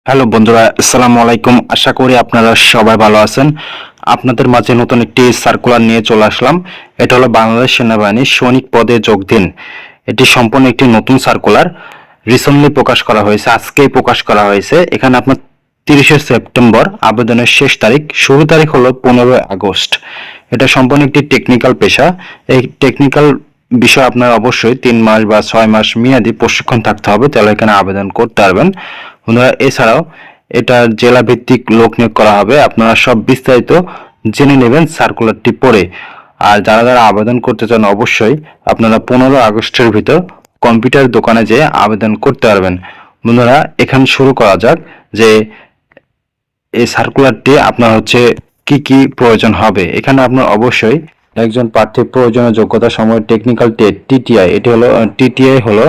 Hello বন্ধুরা, আসসালামু আলাইকুম। আশা করি আপনারা সবাই ভালো আছেন। আপনাদের মাঝে নতুন একটি সার্কুলার নিয়ে চলে আসলাম। এটা হলো বাংলাদেশ সেনাবাহিনীর সৈনিক পদে যোগ দিন। এটি সম্পূর্ণ একটি নতুন সার্কুলার, রিসেন্টলি প্রকাশ করা হয়েছে, আজকেই প্রকাশ করা হয়েছে। এখানে আপনার 30শে সেপ্টেম্বর আবেদনের শেষ তারিখ, শুরু তারিখ হলো 15ই আগস্ট। এটা সম্পূর্ণ একটি টেকনিক্যাল পেশা। এই টেকনিক্যাল বিষয় আপনার অবশ্যই 3 মাস বা 6 মাস মেয়াদি প্রশিক্ষণ থাকতে হবে, তাহলে এখানে আবেদন করতে পারবেন। বন্ধুরা, এছাড়াও এটা জেলা ভিত্তিক লোক নিয়োগ করা হবে। আপনারা সব বিস্তারিত জেনে নেবেন সার্কুলারটি পড়ে। আর যারা যারা আবেদন করতে চান, অবশ্যই আপনারা 15 আগস্টের ভিতর কম্পিউটার দোকানে যেয়ে আবেদন করতে পারবেন। বন্ধুরা, এখানে শুরু করা যাক যে এই সার্কুলারটি আপনার কি কি প্রয়োজন হবে। এখানে আপনার অবশ্যই একজন প্রার্থীর প্রয়োজনীয় যোগ্যতা সময় টেকনিক্যাল টেট টিটিআই, এটি হলো টিটিআই হলো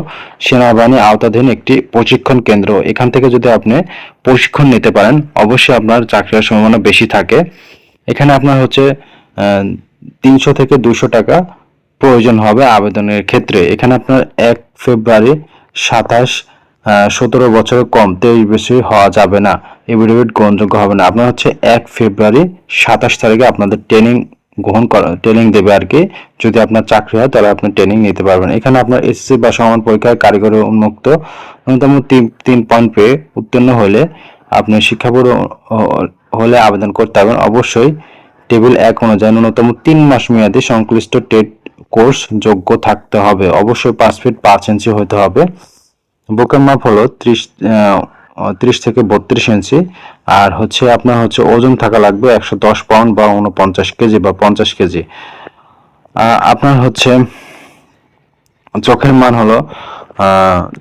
সেনাবাহিনী আওতাধীন একটি প্রশিক্ষণ কেন্দ্র। এখান থেকে যদি আপনি প্রশিক্ষণ নিতে পারেন, অবশ্যই আপনার চাকরির সম্ভাবনা বেশি থাকে। এখানে আপনার 300 থেকে 200 টাকা প্রয়োজন হবে আবেদনের ক্ষেত্রে। এখানে আপনার 1 ফেব্রুয়ারি 17 বছরের কম 23 বছর হওয়া যাবে না, এফিডেভিট গ্রহণযোগ্য হবে না। আপনার 1 ফেব্রুয়ারি 27 তারিখে আপনাদের ট্রেনিং দেবে আর কি। যদি আপনার চাকরি হয় তাহলে আপনি ট্রেনিং নিতে পারবেন। এখানে আপনার এসএসসি বা সমান পরীক্ষায় কারিগরি উন্মুক্ত ন্যূনতম 3 পয়েন্ট পেয়ে উত্তীর্ণ হলে আপনি শিক্ষা বোর্ড হলে আবেদন করতে পারবেন। অবশ্যই টেবিল 1 অনুযায়ী ন্যূনতম 3 মাস মেয়াদী সংশ্লিষ্ট টেট কোর্স যোগ্য থাকতে হবে। অবশ্যই 5 ফিট 5 ইঞ্চি হতে হবে। বুকের মাপ হলো 30 থেকে 32 ইঞ্চি। আর আপনার ওজন থাকা লাগবে 110 পাউন্ড বা 49 কেজি বা 50 কেজি। আপনার চোখের মান হলো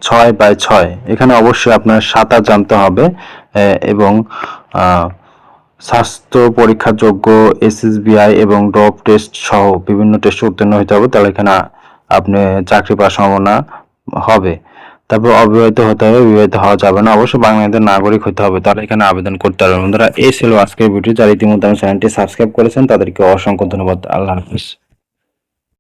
6x6। এখানে অবশ্যই আপনার সাঁতার জানতে হবে এবং স্বাস্থ্য পরীক্ষার যোগ্য এসএসবিআই এবং ড্রপ টেস্ট সহ বিভিন্ন টেস্টে উত্তীর্ণ হতে হবে, তাহলে এখানে আপনি চাকরি পাওয়ার সম্ভাবনা হবে। তারপর অবিবাহিত হতে হবে, বিবাহিত হওয়া যাবে না। অবশ্যই বাংলাদেশের নাগরিক হতে হবে, তাহলে এখানে আবেদন করতে পারবেন। বন্ধুরা, এই ছিল আজকের ভিডিও। যারা ইতিমধ্যে আমার চ্যানেলটি সাবস্ক্রাইব করেছেন তাদেরকে অসংখ্য ধন্যবাদ। আল্লাহ হাফিজ।